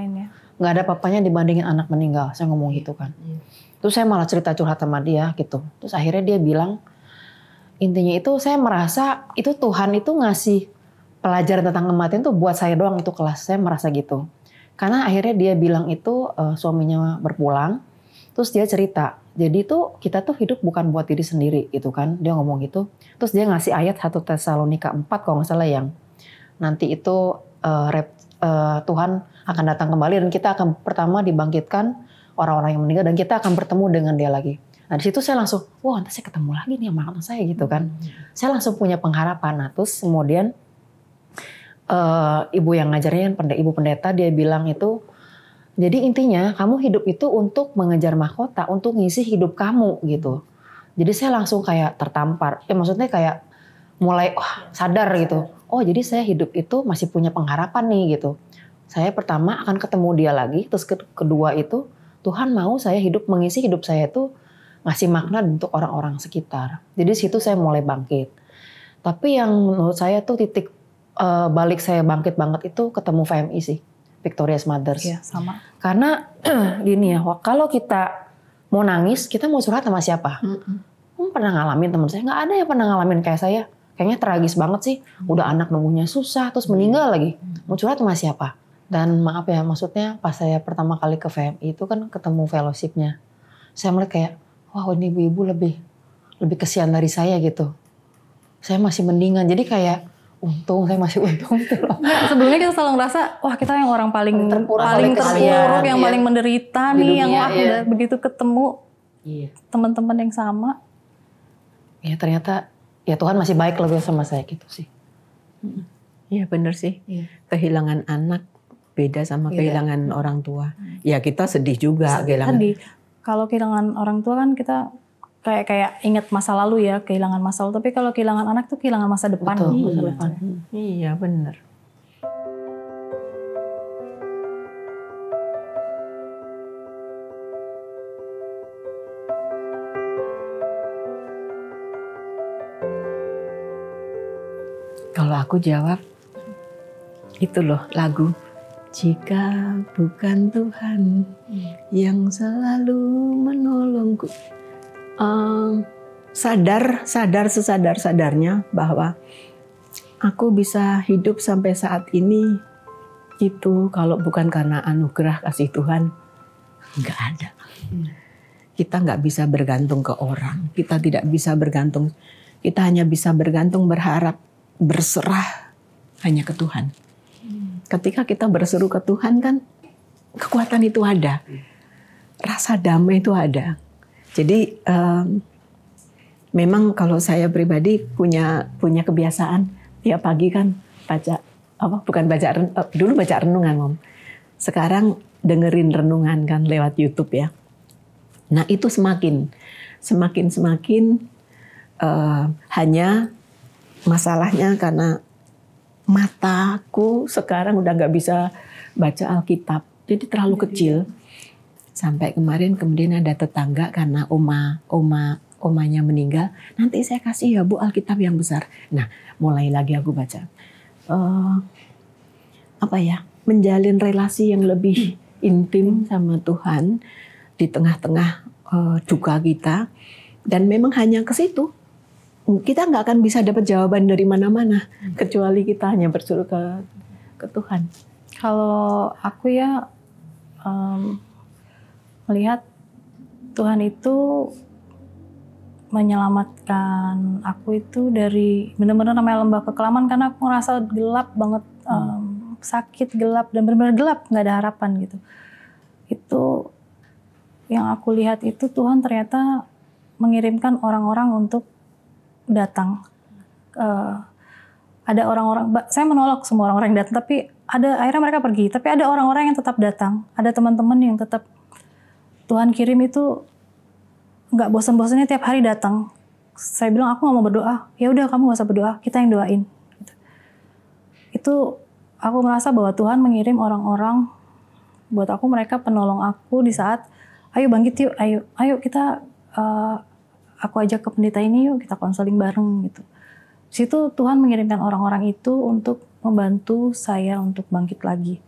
Nggak ada papanya dibandingin anak meninggal. Saya ngomong gitu kan. Terus saya malah cerita curhat sama dia gitu. Terus akhirnya dia bilang, intinya itu saya merasa itu Tuhan itu ngasih pelajaran tentang kematian tuh buat saya doang itu kelas. Saya merasa gitu. Karena akhirnya dia bilang itu suaminya berpulang. Terus dia cerita. Jadi tuh kita tuh hidup bukan buat diri sendiri gitu kan. Dia ngomong gitu. Terus dia ngasih ayat 1 Tesalonika 4 kalau nggak salah yang nanti itu Tuhan akan datang kembali dan kita akan pertama dibangkitkan orang-orang yang meninggal dan kita akan bertemu dengan dia lagi. Nah di situ saya langsung, wah nanti saya ketemu lagi nih sama anak saya gitu kan. Saya langsung punya pengharapan. Nah terus kemudian ibu yang ngajarnya, ibu pendeta, dia bilang itu, jadi intinya kamu hidup itu untuk mengejar mahkota, untuk ngisi hidup kamu gitu. Jadi saya langsung kayak tertampar. Maksudnya kayak mulai sadar gitu. Oh jadi saya hidup itu masih punya pengharapan nih gitu. Saya pertama akan ketemu dia lagi. Terus kedua itu Tuhan mau saya mengisi hidup saya itu ngasih makna untuk orang-orang sekitar. Jadi situ saya mulai bangkit. Tapi yang menurut saya tuh titik balik saya bangkit banget itu ketemu VMI sih. Victorious Mothers. Iya, sama. Karena gini ya, kalau kita mau nangis, kita mau curhat sama siapa? Pernah ngalamin teman saya? Nggak ada yang pernah ngalamin kayak saya. Kayaknya tragis banget sih. Udah anak nunggunya susah, terus meninggal lagi. Mau curhat sama siapa? Dan maaf ya, maksudnya pas saya pertama kali ke VMI itu kan ketemu fellowship-nya. Saya melihat kayak, wah ini ibu-ibu lebih kesian dari saya gitu. Saya masih mendingan. Jadi kayak, untung saya masih untung tuh loh. Sebelumnya kita selalu ngerasa, wah kita yang orang paling terpuruk, yang paling menderita nih, yang udah begitu ketemu teman-teman yang sama. Ya ternyata ya Tuhan masih baik lebih sama saya gitu sih. Iya benar sih. Kehilangan anak beda sama kehilangan orang tua. Ya kita sedih juga kehilangan. Sedih. Kalau kehilangan orang tua kan kita kayak ingat masa lalu ya, kehilangan masa lalu. Tapi kalau kehilangan anak tuh kehilangan masa depan. Betul, masa depan. Iya benar. Kalau aku jawab, itu loh lagu. Jika bukan Tuhan yang selalu menolongku. Sadar sesadar-sadarnya bahwa aku bisa hidup sampai saat ini itu kalau bukan karena anugerah kasih Tuhan, nggak ada. Kita nggak bisa bergantung ke orang, kita tidak bisa bergantung, kita hanya bisa bergantung, berharap, berserah hanya ke Tuhan. Ketika kita berseru ke Tuhan kan kekuatan itu ada, rasa damai itu ada. Jadi memang kalau saya pribadi punya kebiasaan tiap pagi kan dulu baca renungan Mom. Sekarang dengerin renungan kan lewat YouTube ya. Nah itu semakin hanya masalahnya karena mataku sekarang udah nggak bisa baca Alkitab, jadi terlalu kecil. Sampai kemarin kemudian ada tetangga karena omanya meninggal, nanti saya kasih ya Bu Alkitab yang besar. Nah mulai lagi aku baca. Menjalin relasi yang lebih intim sama Tuhan di tengah-tengah duka kita, dan memang hanya ke situ. Kita nggak akan bisa dapat jawaban dari mana-mana kecuali kita hanya berseru ke Tuhan. Kalau aku ya melihat Tuhan itu menyelamatkan aku itu dari benar-benar namanya lembah kekelaman, karena aku ngerasa gelap banget, sakit, gelap, dan benar-benar gelap, nggak ada harapan gitu. Itu yang aku lihat itu Tuhan ternyata mengirimkan orang-orang untuk datang. Ada orang-orang, saya menolak semua orang-orang yang datang, tapi akhirnya mereka pergi. Tapi ada orang-orang yang tetap datang, ada teman-teman yang tetap Tuhan kirim itu nggak bosan-bosannya tiap hari datang. Saya bilang aku nggak mau berdoa, ya udah kamu nggak usah berdoa, kita yang doain. Itu aku merasa bahwa Tuhan mengirim orang-orang buat aku, mereka penolong aku di saat ayo bangkit yuk, ayo kita aku ajak ke pendeta ini yuk, kita konseling bareng gitu. Di situ Tuhan mengirimkan orang-orang itu untuk membantu saya untuk bangkit lagi.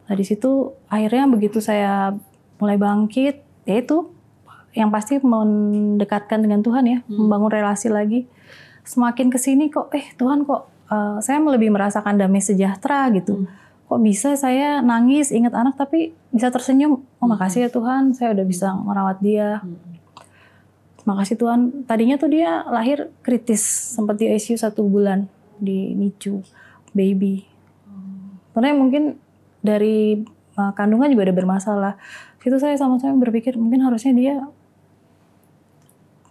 Nah di situ akhirnya begitu saya mulai bangkit, yaitu yang pasti mendekatkan dengan Tuhan ya, membangun relasi lagi. Semakin kesini kok, Tuhan kok saya lebih merasakan damai sejahtera gitu. Kok bisa saya nangis ingat anak tapi bisa tersenyum, oh makasih ya Tuhan, saya udah bisa merawat dia. Makasih Tuhan, tadinya tuh dia lahir kritis, sempat di ICU 1 bulan, di NICU, baby. Sebenarnya mungkin dari kandungan juga ada bermasalah. Situ saya sama-sama berpikir mungkin harusnya dia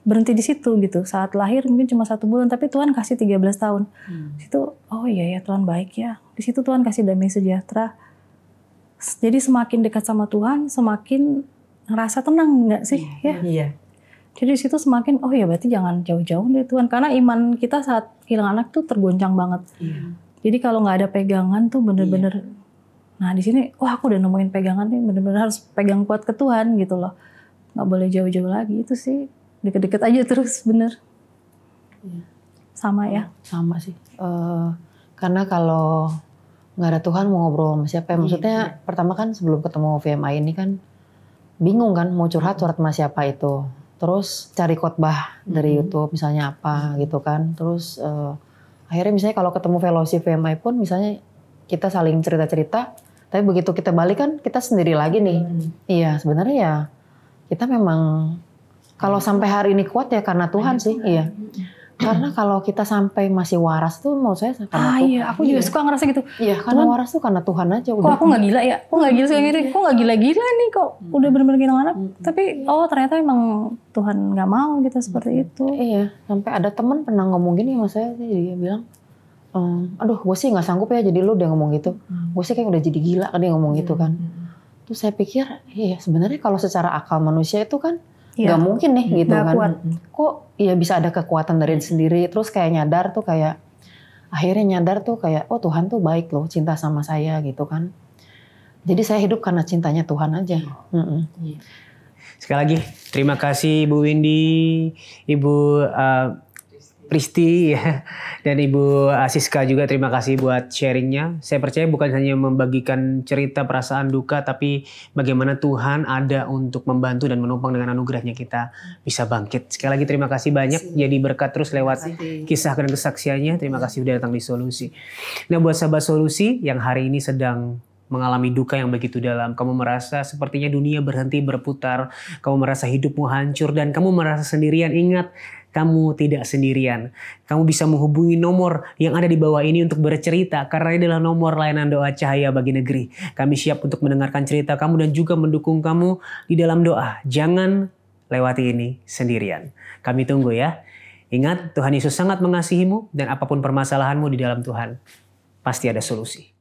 berhenti di situ gitu. Saat lahir mungkin cuma 1 bulan, tapi Tuhan kasih 13 tahun. Di situ, oh iya ya Tuhan baik ya. Di situ Tuhan kasih damai sejahtera. Jadi semakin dekat sama Tuhan, semakin ngerasa tenang nggak sih? Ya. Iya. Jadi di situ semakin, oh ya berarti jangan jauh-jauh dari Tuhan. Karena iman kita saat kehilangan anak tuh tergoncang banget. Jadi kalau nggak ada pegangan tuh bener-bener, nah di sini, wah aku udah nemuin pegangan nih, bener-bener harus pegang kuat ke Tuhan gitu loh. Nggak boleh jauh-jauh lagi, itu sih deket-deket aja terus, bener. Sama ya. Sama sih. Karena kalau nggak ada Tuhan mau ngobrol sama siapa ya? Maksudnya pertama kan sebelum ketemu VMI ini kan bingung kan mau curhat sama siapa itu. Terus cari khotbah dari YouTube misalnya apa gitu kan. Terus akhirnya misalnya kalau ketemu fellowship VMI pun misalnya kita saling cerita-cerita. Tapi begitu kita balik kan kita sendiri lagi nih. Iya sebenarnya ya kita memang kalau sampai hari ini kuat ya karena Tuhan sih. Iya. Karena kalau kita sampai masih waras tuh mau saya karena Tuhan. Iya, aku juga suka ngerasa gitu. Iya, karena waras tuh karena Tuhan aja. Kok aku nggak gila ya? Kok nggak gila suka ngiri? Kok nggak gila-gila nih kok? Udah bener-bener kehilangan anak. Tapi ternyata emang Tuhan nggak mau kita seperti itu. Iya, sampai ada teman pernah ngomong gini sama saya, dia bilang, aduh gue sih nggak sanggup ya jadi lu dia ngomong gitu. Gue sih kayak udah jadi gila kan dia ngomong gitu kan. Terus saya pikir, iya sebenarnya kalau secara akal manusia itu kan nggak mungkin nih gitu kan. Kuat. Kok ya bisa ada kekuatan dari sendiri. Terus kayak nyadar tuh kayak akhirnya nyadar tuh kayak oh Tuhan tuh baik loh cinta sama saya gitu kan. Jadi saya hidup karena cintanya Tuhan aja. Sekali lagi terima kasih Ibu Windy, Ibu Pristi ya, dan Ibu Siska juga terima kasih buat sharingnya. Saya percaya bukan hanya membagikan cerita perasaan duka, tapi bagaimana Tuhan ada untuk membantu dan menopang dengan anugerahnya kita bisa bangkit. Sekali lagi terima kasih banyak, jadi berkat terus lewat kisah dan kesaksiannya. Terima kasih sudah datang di Solusi. Nah buat sahabat Solusi yang hari ini sedang mengalami duka yang begitu dalam, kamu merasa sepertinya dunia berhenti berputar, kamu merasa hidupmu hancur dan kamu merasa sendirian, ingat, kamu tidak sendirian. Kamu bisa menghubungi nomor yang ada di bawah ini untuk bercerita karena ini adalah nomor layanan doa cahaya bagi negeri. Kami siap untuk mendengarkan cerita kamu dan juga mendukung kamu di dalam doa. Jangan lewati ini sendirian. Kami tunggu ya. Ingat, Tuhan Yesus sangat mengasihimu dan apapun permasalahanmu di dalam Tuhan, pasti ada solusi.